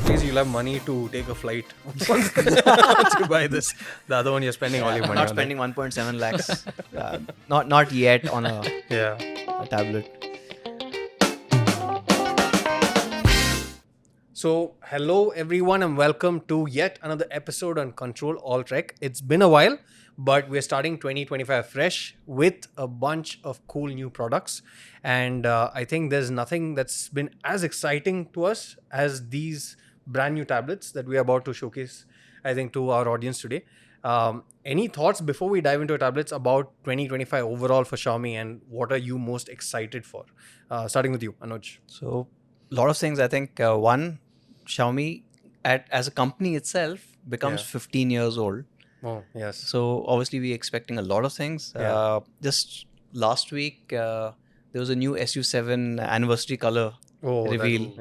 least you'll have money to take a flight once you buy this. The other one you're spending all your money on. Not spending 1.7 lakhs. Not yet on a tablet. So, hello everyone and welcome to yet another episode on Ctrl+Alt+Rec. It's been a while, but we're starting 2025 fresh with a bunch of cool new products. And I think there's nothing that's been as exciting to us as these brand new tablets that we're about to showcase, I think, to our audience today. Any thoughts before we dive into tablets about 2025 overall for Xiaomi, and what are you most excited for? Starting with you, Anuj. So, a lot of things. I think one, Xiaomi as a company itself becomes 15 years old. Oh, yes. So obviously we're expecting a lot of things. Just last week there was a new SU7 anniversary color reveal.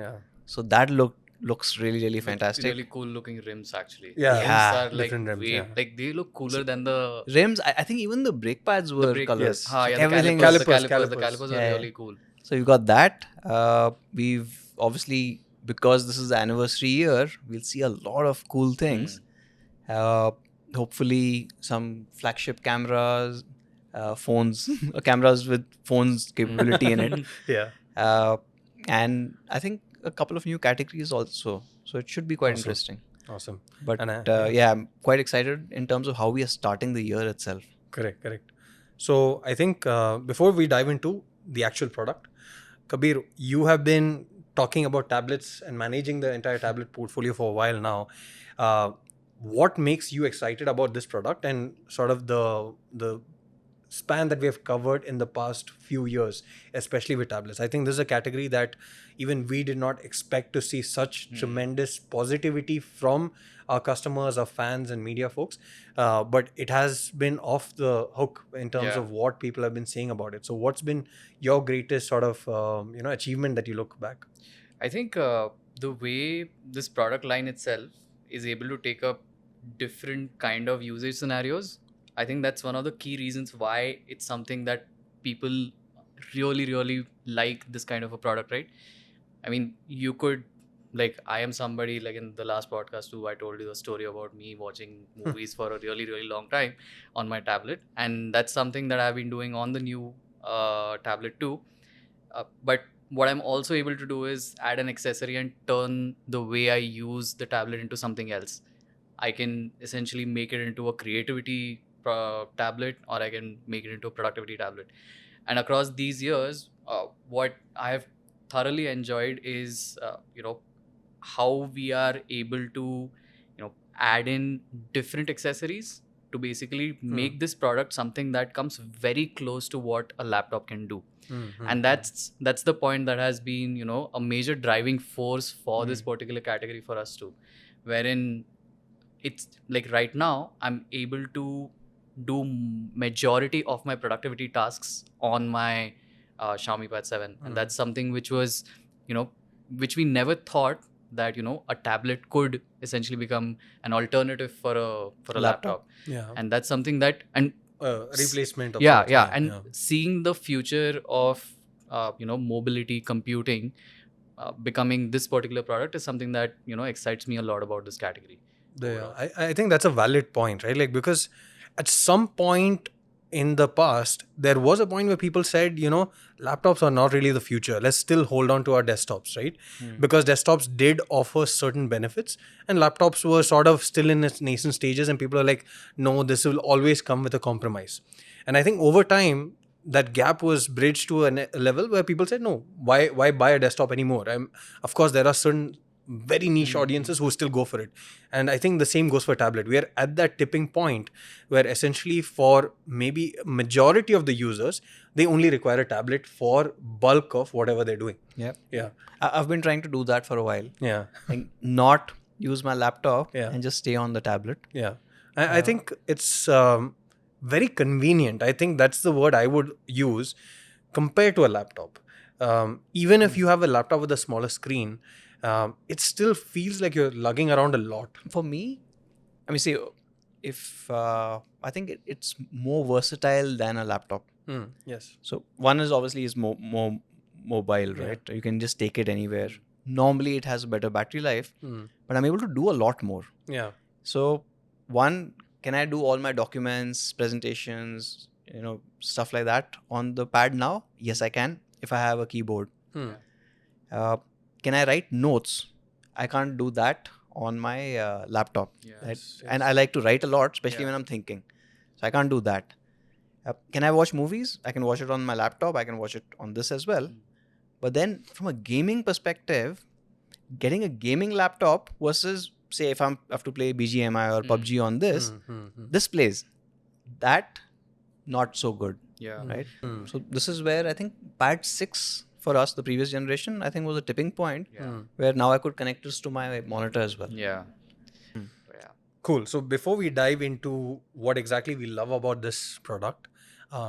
So that looks really fantastic. Really cool looking rims actually. Yeah. Rims are like Different rims, way, like they look cooler than the rims. I think even the brake pads were colors. yes. the Everything calipers, was- the calipers are really cool. So you got that. We've obviously, because this is the anniversary year, we'll see a lot of cool things. Hopefully some flagship cameras, phones, cameras with phones capability in it. Yeah. And I think a couple of new categories also. So it should be quite interesting. Awesome. But I'm quite excited in terms of how we are starting the year itself. Correct. So I think before we dive into the actual product, Kabir, you have been talking about tablets and managing the entire tablet portfolio for a while now. What makes you excited about this product and sort of the span that we have covered in the past few years, especially with tablets? I think this is a category that even we did not expect to see such tremendous positivity from our customers, our fans and media folks. But it has been off the hook in terms of what people have been saying about it. So what's been your greatest sort of achievement that you look back? I think the way this product line itself is able to take up different kind of usage scenarios, I think that's one of the key reasons why it's something that people really like this kind of a product, right? I mean, you could, like, I am somebody, like in the last podcast too, I told you the story about me watching movies for a really long time on my tablet, and that's something that I've been doing on the new tablet too. But what I'm also able to do is add an accessory and turn the way I use the tablet into something else. I can essentially make it into a creativity tablet, or I can make it into a productivity tablet. And across these years, what I have thoroughly enjoyed is, how we are able to, add in different accessories to basically make this product something that comes very close to what a laptop can do. And that's the point that has been, a major driving force for this particular category for us too, wherein it's like right now I'm able to do majority of my productivity tasks on my Xiaomi Pad 7, and that's something which was, which we never thought that a tablet could essentially become an alternative for a laptop. And that's something that, and replacement of seeing the future of mobility computing becoming this particular product is something that excites me a lot about this category. I think that's a valid point, right? Like, because at some point in the past, there was a point where people said, laptops are not really the future. Let's still hold on to our desktops, right? Because desktops did offer certain benefits and laptops were sort of still in its nascent stages, and people are like, no, this will always come with a compromise. And I think over time, that gap was bridged to a level where people said, no, why buy a desktop anymore? Of course, there are certain very niche audiences who still go for it. And I think the same goes for tablet. We are at that tipping point where essentially for maybe majority of the users, they only require a tablet for bulk of whatever they're doing. Yeah. I've been trying to do that for a while. Yeah. Like not use my laptop and just stay on the tablet. Yeah. I think it's very convenient. I think that's the word I would use compared to a laptop. Even if you have a laptop with a smaller screen, it still feels like you're lugging around a lot. For me, I mean, see, if I think it's more versatile than a laptop. Yes. So one is obviously more mobile, right? You can just take it anywhere. normally it has a better battery life, but I'm able to do a lot more. Yeah. So one, can I do all my documents, presentations, stuff like that on the pad now? Yes, I can if I have a keyboard. Can I write notes? I can't do that on my laptop. Right? And I like to write a lot, especially when I'm thinking. So I can't do that. Can I watch movies? I can watch it on my laptop. I can watch it on this as well. But then from a gaming perspective, getting a gaming laptop versus, say, if I have to play BGMI or PUBG on this plays. That, not so good. Yeah. Right? So this is where I think Pad 6 for us, the previous generation, I think was a tipping point where now I could connect this to my monitor as well. Yeah. Cool. So before we dive into what exactly we love about this product,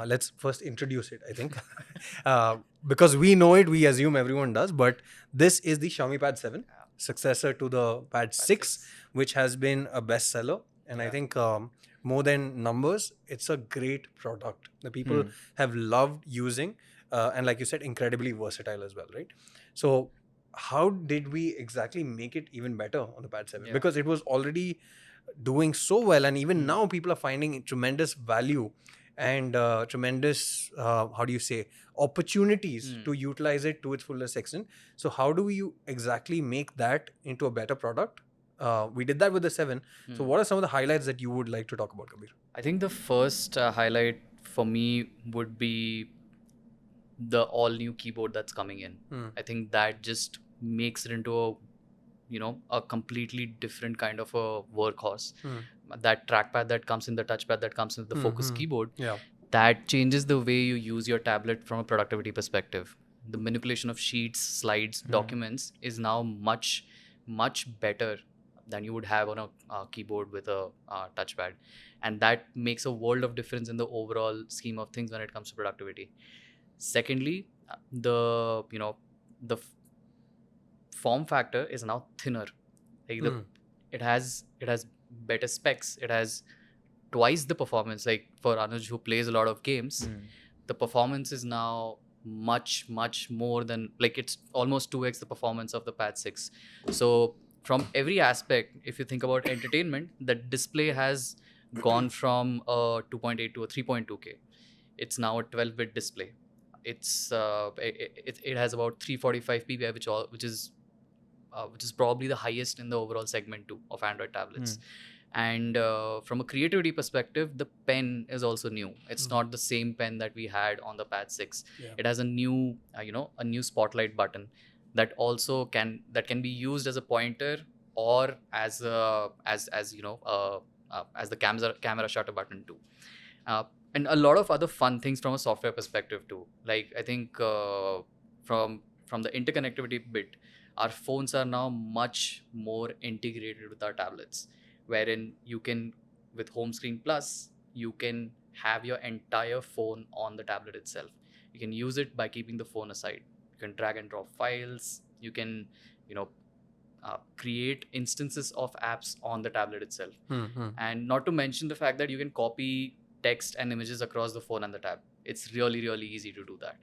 let's first introduce it, I think. Because we know it, we assume everyone does, but this is the Xiaomi Pad 7, successor to the Pad 6, which has been a bestseller. And I think more than numbers, it's a great product that people have loved using. And like you said, incredibly versatile as well, right? So how did we exactly make it even better on the Pad 7? Because it was already doing so well, and even now people are finding tremendous value and tremendous opportunities to utilize it to its fullest extent. So how do you exactly make that into a better product? We did that with the 7. So what are some of the highlights that you would like to talk about, Kabir? I think the first highlight for me would be the all new keyboard that's coming in. I think that just makes it into a completely different kind of a workhorse. That trackpad that comes in, the touchpad that comes in the focus keyboard, that changes the way you use your tablet from a productivity perspective. The manipulation of sheets, slides, documents is now much, much better than you would have on a keyboard with a touchpad. And that makes a world of difference in the overall scheme of things when it comes to productivity. Secondly, the form factor is now thinner. Like it has better specs. It has twice the performance. Like for Anuj, who plays a lot of games, the performance is now much more than, like, it's almost 2x the performance of the Pad 6. So from every aspect, if you think about entertainment, the display has gone from a 2.8 to a 3.2K. It's now a 12-bit display. It's it has about 345 ppi, which is probably the highest in the overall segment too of Android tablets. And from a creativity perspective, the pen is also new. It's not the same pen that we had on the Pad 6. It has a new a new spotlight button that also can be used as a pointer or as the camera shutter button too. And a lot of other fun things from a software perspective too. Like I think from the interconnectivity bit, our phones are now much more integrated with our tablets, wherein you can, with Home Screen Plus, you can have your entire phone on the tablet itself. You can use it by keeping the phone aside. You can drag and drop files. You can, create instances of apps on the tablet itself. And not to mention the fact that you can copy text and images across the phone and the tab. It's really, really easy to do that.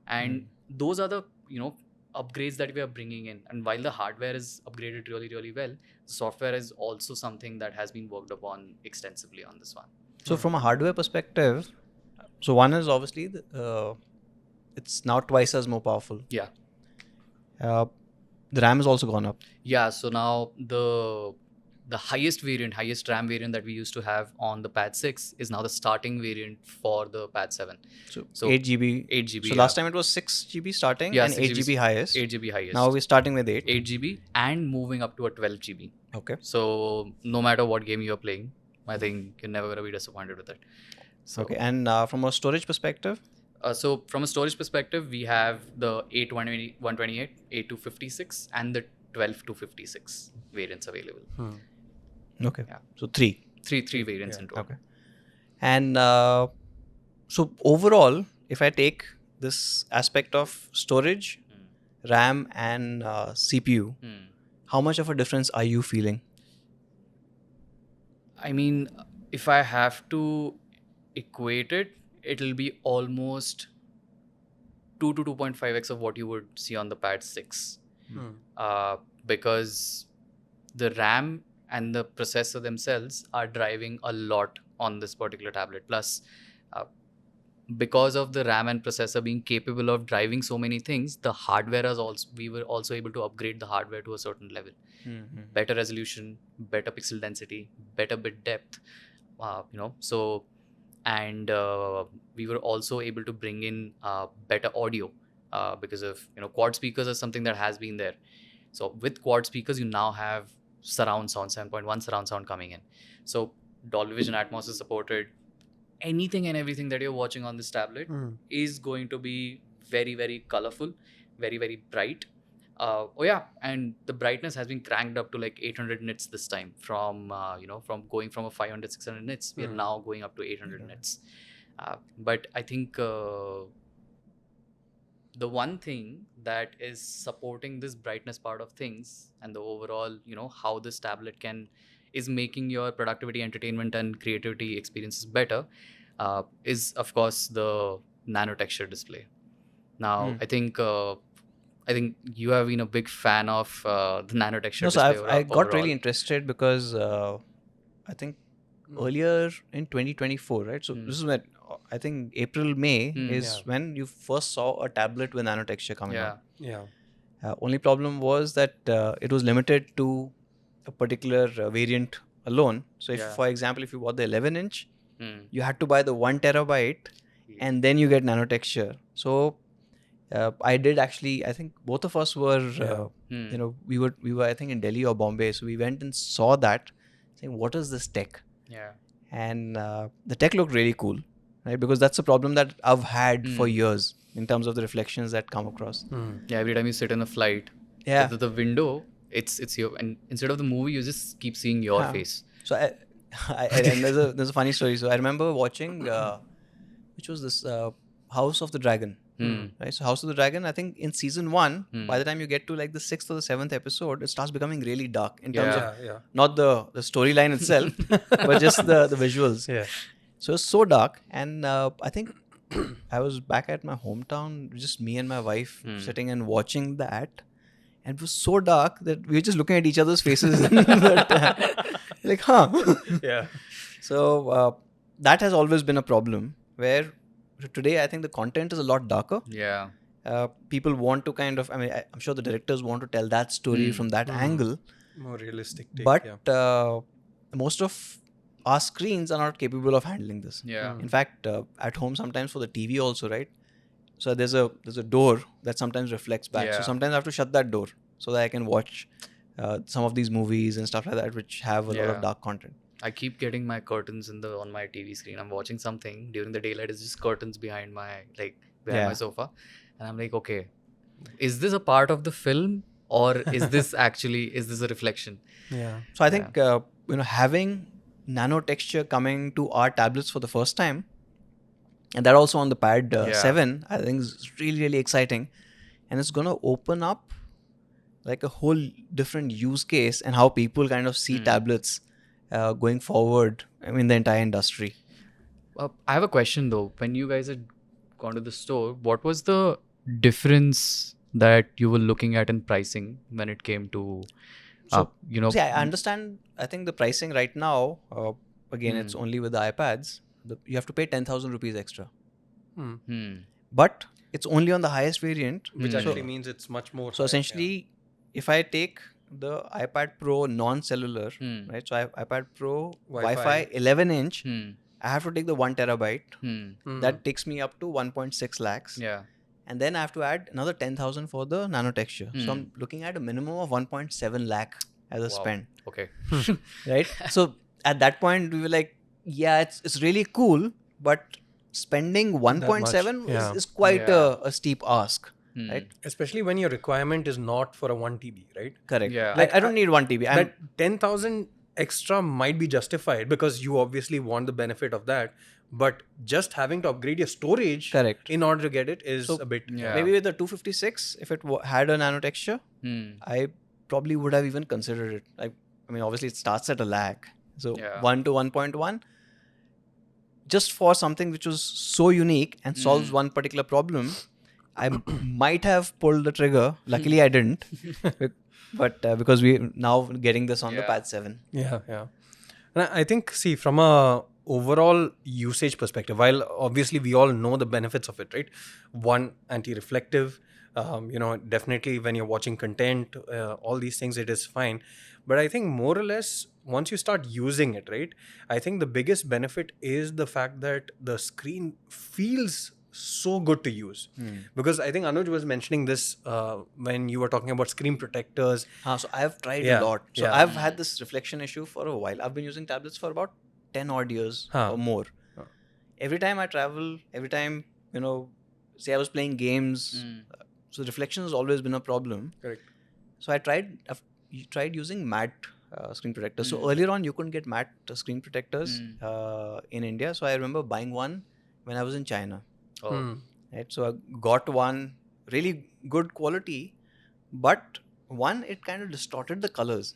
And those are the, upgrades that we are bringing in. And while the hardware is upgraded really, really well, the software is also something that has been worked upon extensively on this one. So from a hardware perspective, so one is obviously it's now twice as more powerful. Yeah. The RAM has also gone up. Yeah. So now the highest RAM variant that we used to have on the Pad 6 is now the starting variant for the Pad 7. So 8 GB. 8 GB. So last time it was 6 GB starting and 8 GB highest. 8 GB highest. Now we're starting with 8 GB and moving up to a 12 GB. Okay. So no matter what game you're playing, I think you're never going to be disappointed with it. So, okay. And from a storage perspective? So from a storage perspective, we have the 128, 8 to 56 and the 12 to 56 variants available. Okay. Yeah. So three variants in total. Okay. And so overall, if I take this aspect of storage, RAM and CPU, how much of a difference are you feeling? I mean, if I have to equate it, it'll be almost 2 to 2.5x of what you would see on the Pad 6. because the RAM and the processor themselves are driving a lot on this particular tablet. Plus, because of the RAM and processor being capable of driving so many things, the hardware is also, we were also able to upgrade the hardware to a certain level. Better resolution, better pixel density, better bit depth, so, and we were also able to bring in better audio because of, quad speakers is something that has been there. So with quad speakers, you now have surround sound, 7.1 surround sound coming in. So Dolby Vision Atmos is supported. Anything and everything that you're watching on this tablet is going to be very, very colorful, very, very bright. And the brightness has been cranked up to like 800 nits this time. From from going from a 500, 600 nits, we are now going up to 800 nits. But I think the one thing that is supporting this brightness part of things and the overall, how this tablet is making your productivity, entertainment, and creativity experiences better, is of course the Nanotexture display. Now, I think you have been a big fan of the Nanotexture display. So I got really interested because I think earlier in 2024, right? So this is when I think April, May is when you first saw a tablet with Nanotexture coming out. Only problem was that it was limited to a particular variant alone. So if, for example, if you bought the 11-inch, you had to buy the 1 terabyte and then you get Nanotexture. So I did actually, I think both of us were, we were I think in Delhi or Bombay. So we went and saw that, saying, what is this tech? And the tech looked really cool, right? Because that's a problem that I've had for years in terms of the reflections that come across. Every time you sit in a flight, the window, it's your, and instead of the movie, you just keep seeing your face. So and there's a funny story. So I remember watching, which was this House of the Dragon. Right? So House of the Dragon, I think in season 1, by the time you get to like the 6th or the 7th episode, it starts becoming really dark in terms of not the storyline itself, but just the visuals. So it's so dark, and I think I was back at my hometown, just me and my wife sitting and watching that, and it was so dark that we were just looking at each other's faces. Like, So that has always been a problem where today I think the content is a lot darker. People want to kind of, I mean, I'm sure the directors want to tell that story from that angle. More realistic take, but most of our screens are not capable of handling this. In fact, at home sometimes for the TV also, right? So there's a door that sometimes reflects back. So sometimes I have to shut that door so that I can watch some of these movies and stuff like that, which have a lot of dark content. I keep getting my curtains on my TV screen. I'm watching something during the daylight. It's just curtains behind my my sofa, and I'm like, okay, is this a part of the film or is this a reflection? So I think having Nanotexture coming to our tablets for the first time, and that also on the Pad 7, I think is really, really exciting, and it's going to open up like a whole different use case and how people kind of see tablets going forward. I mean, the entire industry. I have a question though. When you guys had gone to the store, what was the difference that you were looking at in pricing when it came to, See, I understand. I think the pricing right now, again, it's only with the iPads. You have to pay 10,000 rupees extra. But it's only on the highest variant. Which actually means it's much more. So essentially, if I take the iPad Pro non-cellular, right? So I have iPad Pro Wi-Fi 11-inch. I have to take the 1 terabyte. That takes me up to 1.6 lakhs. And then I have to add another 10,000 for the Nanotexture. So I'm looking at a minimum of 1.7 lakh as a spend. Okay. Right? So at that point, we were like, yeah, it's really cool, but spending 1.7 is quite a steep ask. Right? Especially when your requirement is not for a 1 TB, right? Correct. Like I don't need 1 TB. That 10,000 extra might be justified because you obviously want the benefit of that. But just having to upgrade your storage in order to get it is a bit... Maybe with the 256, if it had a Nanotexture, I probably would have even considered it. I mean, obviously it starts at a lakh. So 1 to 1.1, just for something which was so unique and solves one particular problem, I might have pulled the trigger. Luckily, I didn't. But because we now getting this on the Pad 7. Yeah. And I think, see, from a overall usage perspective, while obviously we all know the benefits of it, right? One, anti-reflective, definitely when you're watching content, all these things, it is fine. But I think more or less, once you start using it, right? I think the biggest benefit is the fact that the screen feels so good to use. Because I think Anuj was mentioning this when you were talking about screen protectors. So I've tried a lot. So I've had this reflection issue for a while. I've been using tablets for about 10 odd years or more. Every time I travel, every time, say I was playing games, so reflection has always been a problem. Correct. So I've tried using matte screen protectors. So earlier on, you couldn't get matte screen protectors in India. So I remember buying one when I was in China. Right, so I got one, really good quality, but one, it kind of distorted the colors.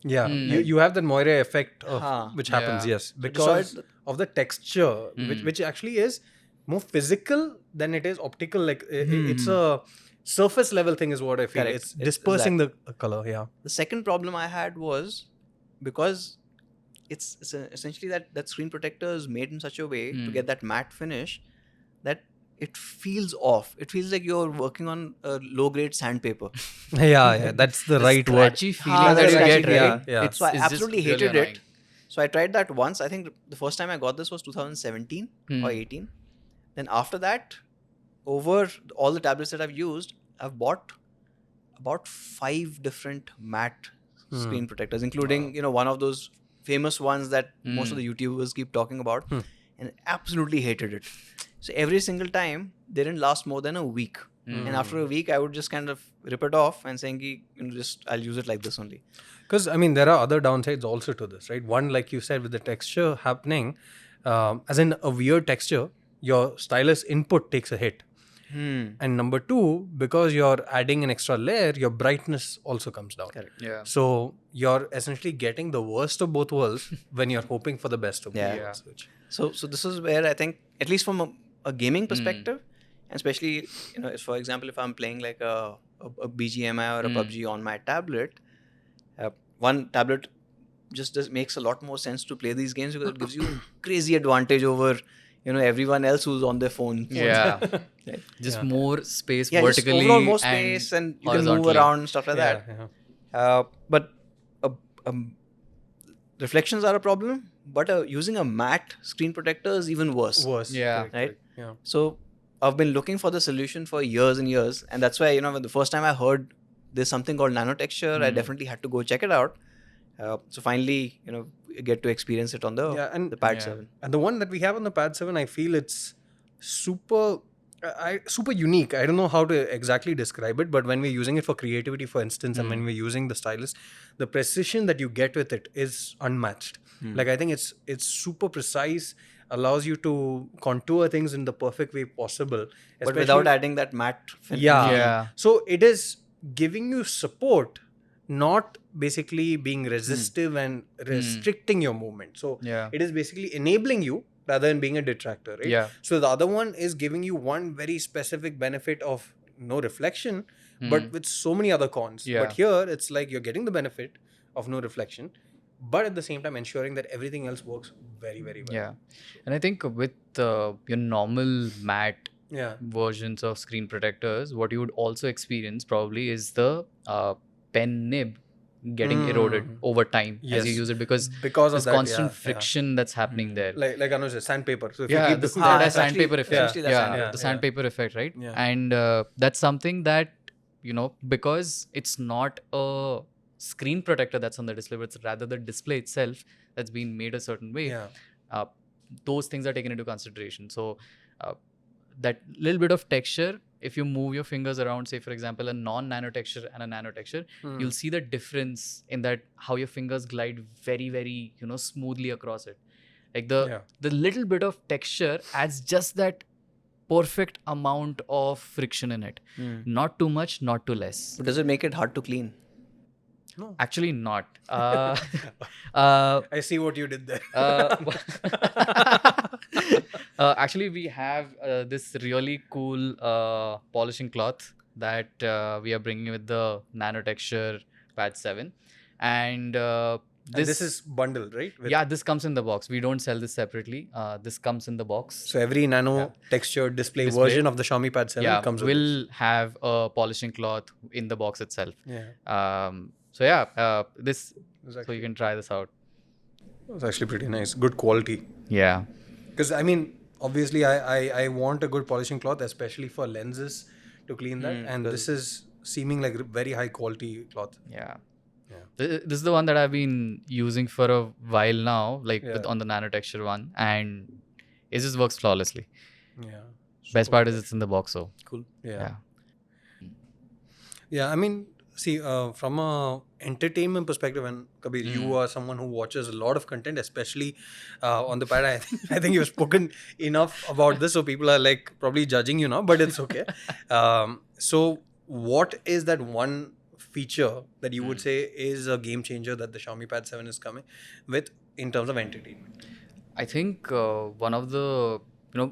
Yeah, you have that Moire effect which happens, yes, because of the texture, which actually is more physical than it is optical. Like it's a surface level thing is what I feel. Correct. It's dispersing the color. Yeah. The second problem I had was because it's essentially that screen protector is made in such a way to get that matte finish that it feels off. It feels like you're working on a low-grade sandpaper. Yeah, that's the right word. Scratchy feeling that you get, right? Yeah. So I absolutely hated it. So I tried that once. I think the first time I got this was 2017 or 18. Then after that, over all the tablets that I've used, I've bought about 5 different matte screen protectors, including one of those famous ones that most of the YouTubers keep talking about, and absolutely hated it. So every single time, they didn't last more than a week. And after a week, I would just kind of rip it off and saying, I'll use it like this only. Because, I mean, there are other downsides also to this, right? One, like you said, with the texture happening, as in a weird texture, your stylus input takes a hit. And number two, because you're adding an extra layer, your brightness also comes down. Correct. Yeah. So you're essentially getting the worst of both worlds when you're hoping for the best of both worlds. So this is where I think, at least from a gaming perspective, and especially, for example, if I'm playing like a BGMI or a PUBG on my tablet, one tablet just makes a lot more sense to play these games because it gives you crazy advantage over everyone else who's on their phone. Yeah. Right? Just more space Just vertically. overall more space and you can move around, stuff like that. But reflections are a problem, but using a matte screen protector is even worse. Yeah. Right? Yeah. So I've been looking for the solution for years and years. And that's why, when the first time I heard there's something called Nanotexture, I definitely had to go check it out. So finally, get to experience it on the Pad 7. And the one that we have on the Pad 7, I feel it's super unique. I don't know how to exactly describe it, but when we're using it for creativity, for instance, and when we're using the stylus, the precision that you get with it is unmatched. Like, I think it's super precise, allows you to contour things in the perfect way possible. But without adding that matte finish. Yeah. So it is giving you support, not basically being resistive and restricting your movement. So it is basically enabling you rather than being a detractor, right? Yeah. So the other one is giving you one very specific benefit of no reflection, but with so many other cons. Yeah. But here it's like you're getting the benefit of no reflection, but at the same time ensuring that everything else works very, very well. Yeah. And I think with your normal matte Yeah. versions of screen protectors, what you would also experience probably is the pen nib getting eroded over time as you use it because of there's that, constant friction that's happening there. Like Anuj said, sandpaper. So if Yeah, you keep that sandpaper effect. the The sandpaper effect, right? Yeah. And that's something that, because it's not a screen protector that's on the display, but it's rather the display itself that's been made a certain way. Those things are taken into consideration. So that little bit of texture, if you move your fingers around, say for example a non-nanotexture and a nanotexture, you'll see the difference in that how your fingers glide very, very smoothly across it. Like the little bit of texture adds just that perfect amount of friction in it. Not too much, not too less. But does it make it hard to clean? No. Actually, not. I see what you did there. Actually, we have this really cool polishing cloth that we are bringing with the Nanotexture Pad 7. And And this is bundled, right? yeah, this comes in the box. We don't sell this separately. This comes in the box. So every nano texture display version of the Xiaomi Pad 7 comes with will have a polishing cloth in the box itself. Yeah. So yeah, this. Exactly. So you can try this out. It's actually pretty nice. Good quality. Yeah. Because I mean, obviously, I want a good polishing cloth, especially for lenses to clean that. And this is seeming like very high quality cloth. Yeah. This is the one that I've been using for a while now, like on the Nanotexture one, and it just works flawlessly. Yeah. Best part is it's in the box, so cool. Yeah. I mean, see, from a entertainment perspective, and Kabir, you are someone who watches a lot of content, especially on the pad. I think you've spoken enough about this, so people are like probably judging you now, but it's okay. So, what is that one feature that you would say is a game changer that the Xiaomi Pad 7 is coming with in terms of entertainment? I think one of the,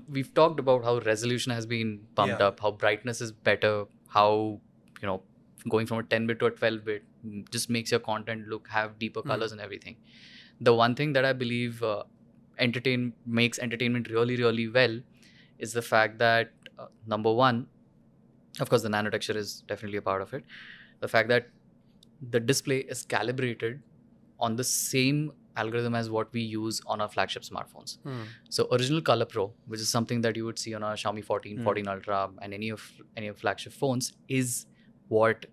we've talked about how resolution has been pumped up, how brightness is better, how, going from a 10-bit to a 12-bit just makes your content have deeper colors and everything. The one thing that I believe makes entertainment really, really well is the fact that, number one, of course, the nanotexture is definitely a part of it. The fact that the display is calibrated on the same algorithm as what we use on our flagship smartphones. So original Color Pro, which is something that you would see on our Xiaomi 14, 14 Ultra and any of flagship phones, is what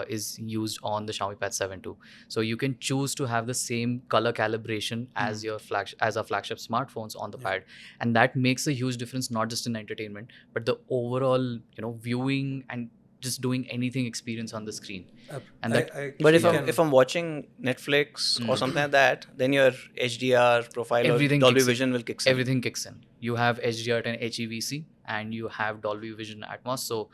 is used on the Xiaomi Pad 7 too. So you can choose to have the same color calibration as our flagship smartphones on the pad, and that makes a huge difference, not just in entertainment, but the overall viewing and just doing anything experience on the screen. And but if I'm watching Netflix or something like that, then your HDR profile or Dolby Vision will kick in. Everything kicks in. You have HDR and HEVC, and you have Dolby Vision Atmos. So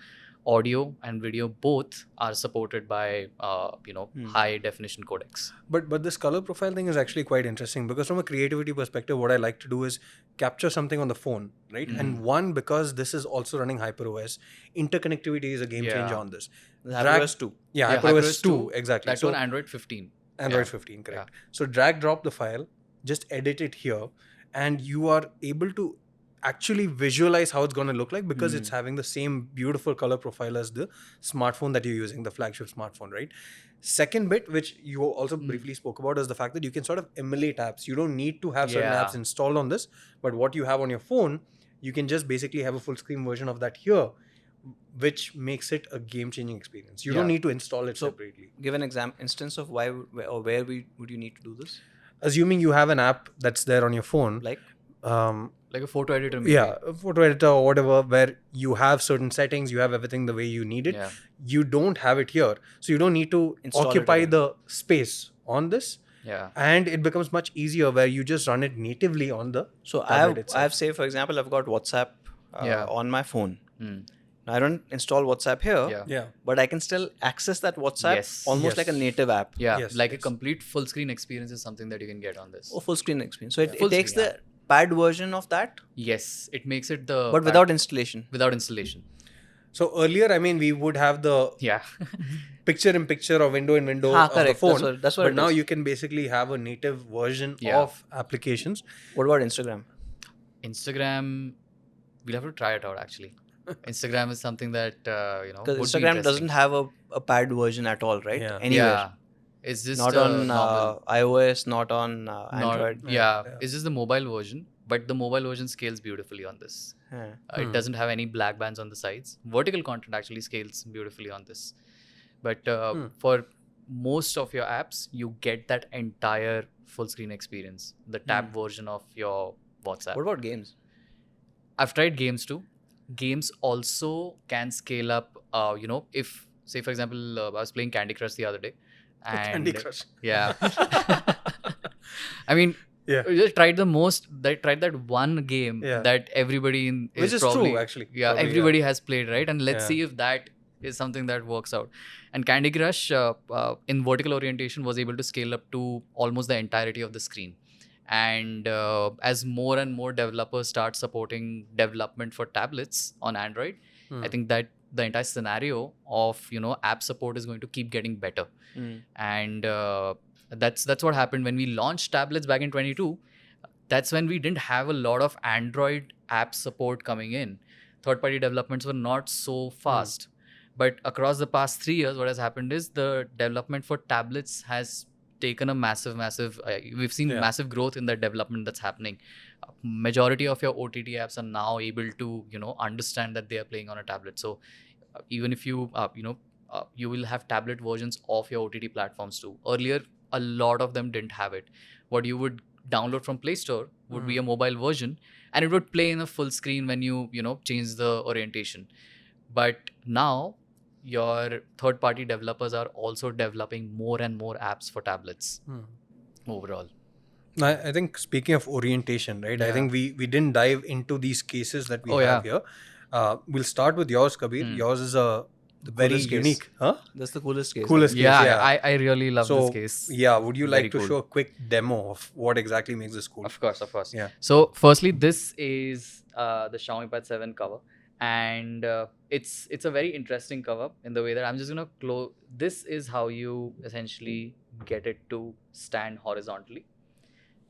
audio and video both are supported by high definition codecs. But this color profile thing is actually quite interesting, because from a creativity perspective, what I like to do is capture something on the phone, right? And because this is also running HyperOS, interconnectivity is a game changer on this. HyperOS 2. Yeah, HyperOS 2, exactly. That's on Android 15. Android 15, correct. So drag drop the file, just edit it here, and you are able to actually visualize how it's going to look like, because it's having the same beautiful color profile as the smartphone that you're using, the flagship smartphone, right? Second bit, which you also briefly spoke about, is the fact that you can sort of emulate apps. You don't need to have certain apps installed on this, but what you have on your phone, you can just basically have a full screen version of that here, which makes it a game-changing experience. You don't need to install it separately. Give an instance of where would you need to do this? Assuming you have an app that's there on your phone, like a photo editor, maybe. Yeah, a photo editor or whatever, where you have certain settings, you have everything the way you need it. You don't have it here, so you don't need to occupy the space on this. And it becomes much easier where you just run it natively on the I've say, for example, I've got WhatsApp on my phone. I don't install WhatsApp here, but I can still access that WhatsApp almost like a native app. A complete full screen experience is something that you can get on this. Oh, full screen experience. So it takes the pad version of that? Yes, it makes it the... But without installation? Without installation. So earlier, I mean, we would have the picture-in-picture or window-in-window of the phone. That's what but now you can basically have a native version of applications. What about Instagram? Instagram, we'll have to try it out actually. Instagram is something that, because Instagram doesn't have a pad version at all, right? Anywhere. Yeah. It's just not on iOS, not on Android. It's just the mobile version, but the mobile version scales beautifully on this. It doesn't have any black bands on the sides. Vertical content actually scales beautifully on this. But for most of your apps, you get that entire full screen experience, the tab version of your WhatsApp. What about games? I've tried games too. Games also can scale up, if, say, for example, I was playing Candy Crush the other day. And Candy Crush. Yeah. I mean, they tried that one game that everybody which is probably true, actually. Everybody has played, right? And let's see if that is something that works out. And Candy Crush in vertical orientation was able to scale up to almost the entirety of the screen. And as more and more developers start supporting development for tablets on Android, I think that the entire scenario of app support is going to keep getting better. And that's what happened when we launched tablets back in 22. That's when we didn't have a lot of Android app support coming in. Third-party developments were not so fast. But across the past 3 years, what has happened is the development for tablets has taken a massive we've seen massive growth in the development that's happening. Majority of your OTT apps are now able to understand that they are playing on a tablet. So even if you you will have tablet versions of your OTT platforms too. Earlier, a lot of them didn't have it. What you would download from Play Store would be a mobile version, and it would play in a full screen when you change the orientation. But now your third-party developers are also developing more and more apps for tablets overall. I think speaking of orientation, right? I think we didn't dive into these cases that we have here. We'll start with yours, Kabir. Yours is a very unique. That's the coolest case. Coolest case. I really love this case. Yeah, would you like to show a quick demo of what exactly makes this cool? Of course. Yeah. So firstly, this is the Xiaomi Pad 7 cover. And it's a very interesting cover in the way that I'm just going to close. This is how you essentially get it to stand horizontally.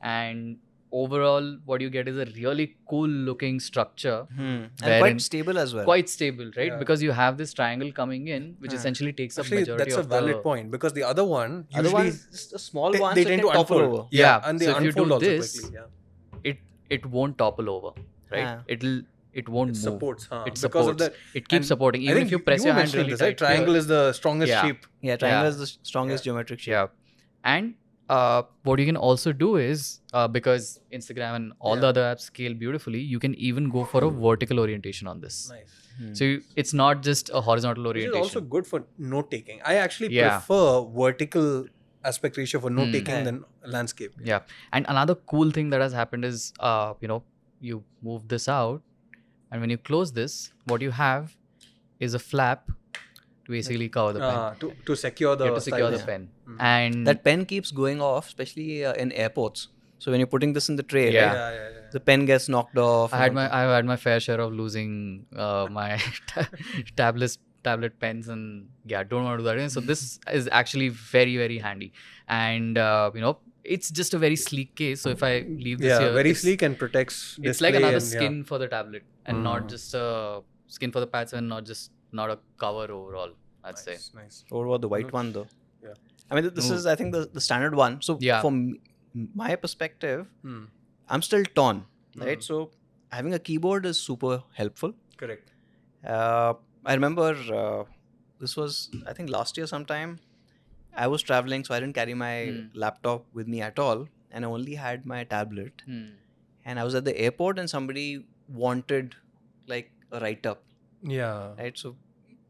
And overall, what you get is a really cool looking structure. And quite stable as well. Quite stable, right? Yeah. Because you have this triangle coming in, which essentially takes up majority of the... That's a valid point, because the other one, usually just a small one, they tend to topple unfold. over. Yeah, and they so if you unfold do also this, quickly. It won't topple over, right? It won't move. Supports, It because supports. of that. It keeps supporting. Even if you press your hand really tight. Triangle is the strongest shape. Yeah, triangle is the strongest geometric shape. Yeah. And what you can also do is, because Instagram and all the other apps scale beautifully, you can even go for a vertical orientation on this. Nice. So it's not just a horizontal orientation. Which is also good for note taking. I actually prefer vertical aspect ratio for note taking than landscape. Yeah. And another cool thing that has happened is, you move this out, and when you close this, what you have is a flap to basically cover the pen. To secure the the pen. And that pen keeps going off, especially in airports. So when you're putting this in the tray, the pen gets knocked off. I've had my fair share of losing my tablet pens, and don't want to do that again. So this is actually very, very handy. And it's just a very sleek case. So if I leave this here, very sleek and protects. It's like another skin for the tablet, and not just a skin for the pads, and not a cover overall. I'd say. Nice. What about the white one though? Yeah. I mean, this is, I think, the standard one. So from my perspective, I'm still torn, right? So having a keyboard is super helpful. Correct. I remember this was, I think, last year sometime. I was traveling, so I didn't carry my laptop with me at all, and I only had my tablet. And I was at the airport, and somebody wanted like a write-up. Yeah. Right? So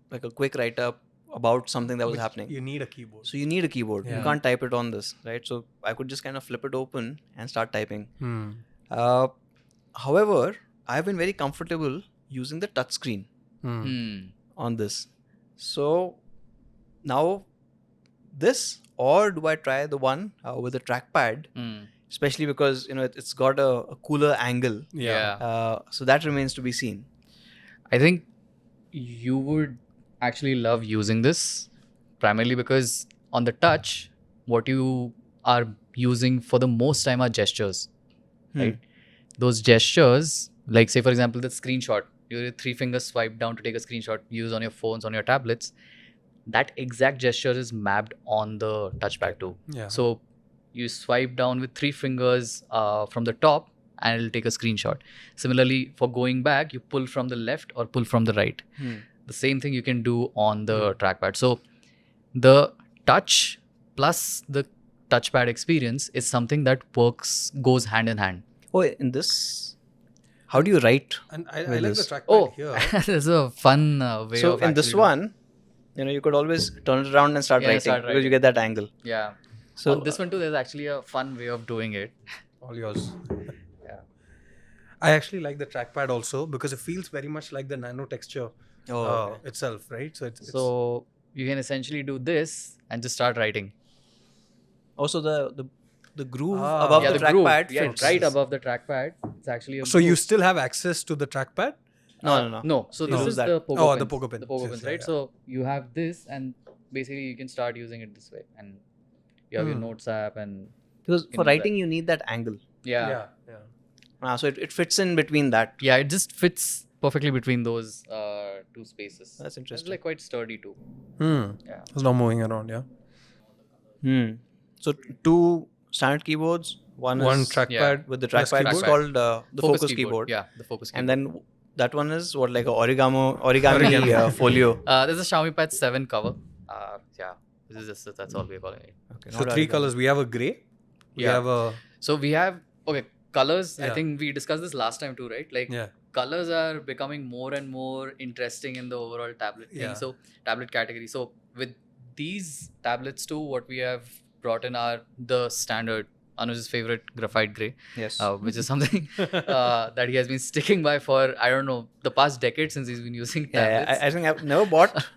like a quick write-up about something that was happening. You need a keyboard. So you need a keyboard. You can't type it on this, right? So I could just kind of flip it open and start typing. However, I've been very comfortable using the touch screen on this. So now this, or do I try the one with the trackpad? Especially because it's got a cooler angle. So that remains to be seen. I think you would actually love using this, primarily because on the touch, what you are using for the most time are gestures, right? Those gestures, like say for example, the screenshot, your 3 fingers swipe down to take a screenshot, use on your phones, on your tablets. That exact gesture is mapped on the touchpad too. So you swipe down with 3 fingers from the top, and it'll take a screenshot. Similarly, for going back, you pull from the left or pull from the right. The same thing you can do on the trackpad. So the touch plus the touchpad experience is something that goes hand in hand. Oh, in this, how do you write? And I like the trackpad here. There's a fun way so of in this one, you could always turn it around and start writing because you get that angle. Yeah. So on this one too, there's actually a fun way of doing it. All yours. I actually like the trackpad also because it feels very much like the Nanotexture itself, right? So So you can essentially do this and just start writing. Also, the groove Ah. above Yeah, the the groove. trackpad Yeah, fits. right above the trackpad. It's actually a so you groove. still have access to the trackpad? No. No. So You this lose is that. the pogo pins. The pogo pins. The pogo Yes, pins, yeah, right? yeah. So you have this, and basically you can start using it this way, and you have your notes app, and Because can for use writing, you need that angle. yeah. So it fits in between that. Yeah, it just fits perfectly between those two spaces. That's interesting. It's like quite sturdy too. Yeah. It's not moving around. So two standard keyboards. One is trackpad with the plus trackpad. It's keyboard. called the focus keyboard. Yeah, the focus keyboard. And then that one is what, like a origami folio. There's a Xiaomi Pad 7 cover. Yeah, this is just that's all we're calling it. Okay, So not three origami. colors. We have a gray. We have a So we have colors. I Yeah. think we discussed this last time too, right? Like colors are becoming more and more interesting in the overall tablet thing. Yeah. So tablet category. So with these tablets too, what we have brought in are the standard Anuj's favorite graphite gray. Yes. Which is something that he has been sticking by for, I don't know, the past decade since he's been using tablets. I think I've never bought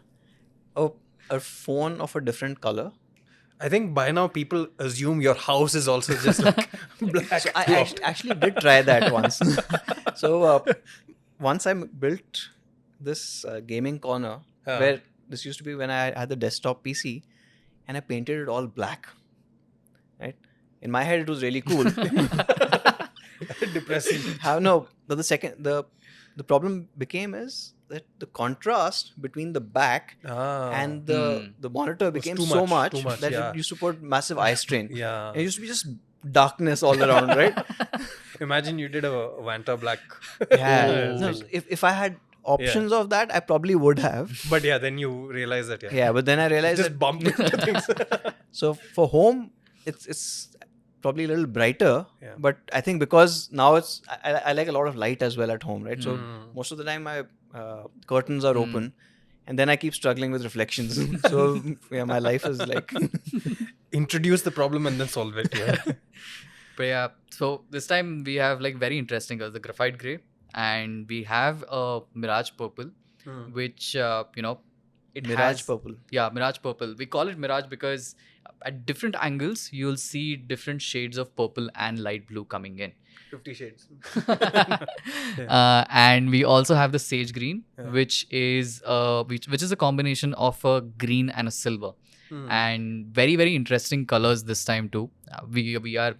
a phone of a different color. I think by now people assume your house is also just like black. So I actually did try that once. So once I built this gaming corner where this used to be when I had the desktop PC, and I painted it all black. Right? In my head, it was really cool. Depressing. The problem became is that the contrast between the back and the monitor became so much that it used to put massive eye strain. Yeah. It used to be just darkness all around, right? Imagine you did a Vanta black. Yeah. No, if I had options of that, I probably would have. But yeah, then you realize that. Yeah, but then I realized just bump into things. So for home, it's probably a little brighter. Yeah. But I think because now I like a lot of light as well at home, right? So most of the time my curtains are open, and then I keep struggling with reflections. So yeah, my life is like introduce the problem and then solve it. Yeah. But yeah, so this time we have like very interesting colors, the graphite gray, and we have a Mirage purple, which it Mirage has purple. Yeah, Mirage purple. We call it Mirage because at different angles you'll see different shades of purple and light blue coming in. 50 Shades. And we also have the sage green, which is a combination of a green and a silver. And very, very interesting colors this time too. We are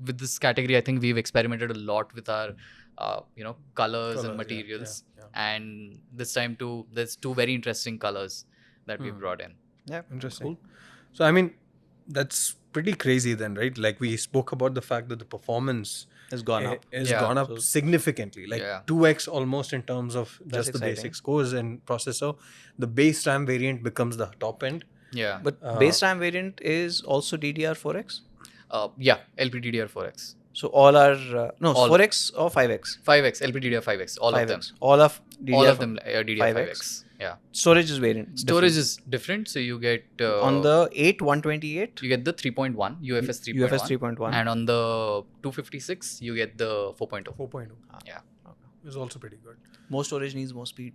with this category. I think we've experimented a lot with our colors and materials. And this time too, there's two very interesting colors that we brought in. Yeah, interesting. Cool. So I mean, that's pretty crazy then, right? Like we spoke about the fact that the performance has gone up. Gone up significantly, like 2x almost in terms of just the basic scores and processor. The base RAM variant becomes the top end. Yeah. But base RAM variant is also DDR4X? LPDDR4X. So all are 4X or 5X? 5X, LPDDR5X, all 5X. Of them. All of them are DDR5X. Yeah. Storage is variant. Storage is different. So you get on the 128, you get the 3.1 UFS 3.1. UFS 3.1, and on the 256 you get the 4.0. 4.0. Yeah. It's also pretty good. More storage needs more speed.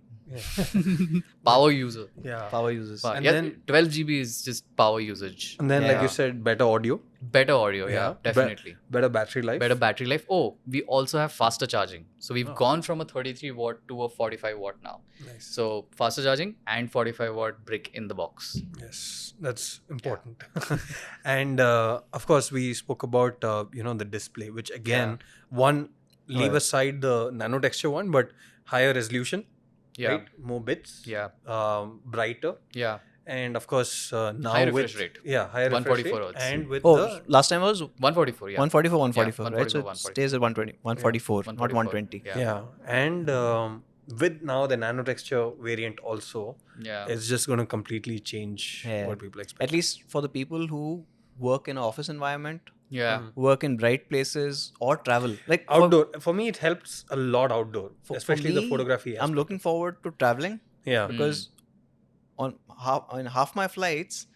Power user. Yeah. Power users. And then 12 GB is just power usage. And then, like you said, better audio. Better audio, yeah, definitely. Better battery life. Better battery life. Oh, we also have faster charging. So we've gone from a 33 watt to a 45 watt now. Nice. So faster charging and 45 watt brick in the box. Yes, that's important. And of course, we spoke about the display, which again, leave aside the nanotexture one, but higher resolution. Yeah. Right? More bits. Yeah. Brighter. Yeah. And of course, now high with refresh rate. Yeah, higher refresh 144 rate. hertz. And with last time was 144. Yeah. 144, Yeah, right? So it 144. stays at 144, not 120. Yeah. And with now the nanotexture variant also, it's just going to completely change what people expect. At least for the people who work in an office environment. Yeah. Work in bright places or travel. Like outdoor. For me, it helps a lot outdoor, especially the photography aspect. I'm looking forward to traveling. Yeah. Because on half my flights,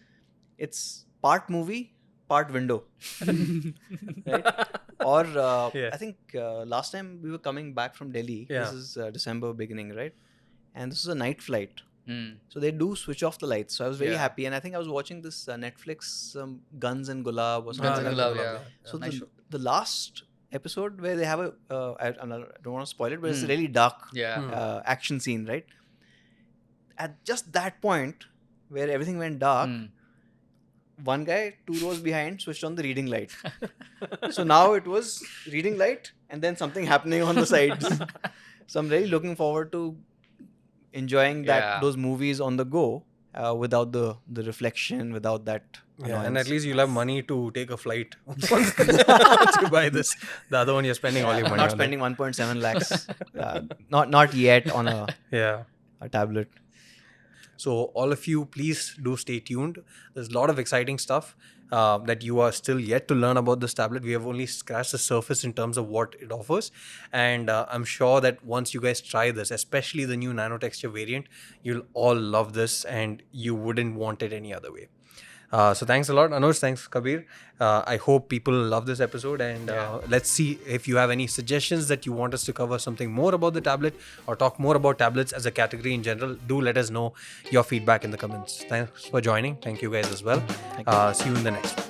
it's part movie, part window. Right? Or I think last time we were coming back from Delhi. This is December beginning, right? and this is a night flight. Mm. So they do switch off the lights. So I was very Yeah. happy, and I think I was watching this Netflix Guns and Gulab or something. Guns and like Gulab, that. yeah. So Nice show. the last episode where they have a I don't want to spoil it, but it's a Mm. really dark Yeah. action scene, right? At just that point where everything went dark, Mm. one guy 2 rows behind switched on the reading light. So now it was reading light and then something happening on the sides. So I'm really looking forward to enjoying Yeah. those movies on the go without the reflection, without that. Yeah, and annoyance. at least you'll have money to take a flight once you buy this. The other one you're spending all your money not on. spending 1.7 lakhs. Not yet on Yeah. a tablet. So all of you, please do stay tuned. There's a lot of exciting stuff that you are still yet to learn about this tablet. We have only scratched the surface in terms of what it offers. And I'm sure that once you guys try this, especially the new Nanotexture variant, you'll all love this and you wouldn't want it any other way. So thanks a lot, Anuj. Thanks, Kabir. I hope people love this episode, and let's see if you have any suggestions that you want us to cover something more about the tablet or talk more about tablets as a category in general. Do let us know your feedback in the comments. Thanks for joining. Thank you guys as well. See you in the next one.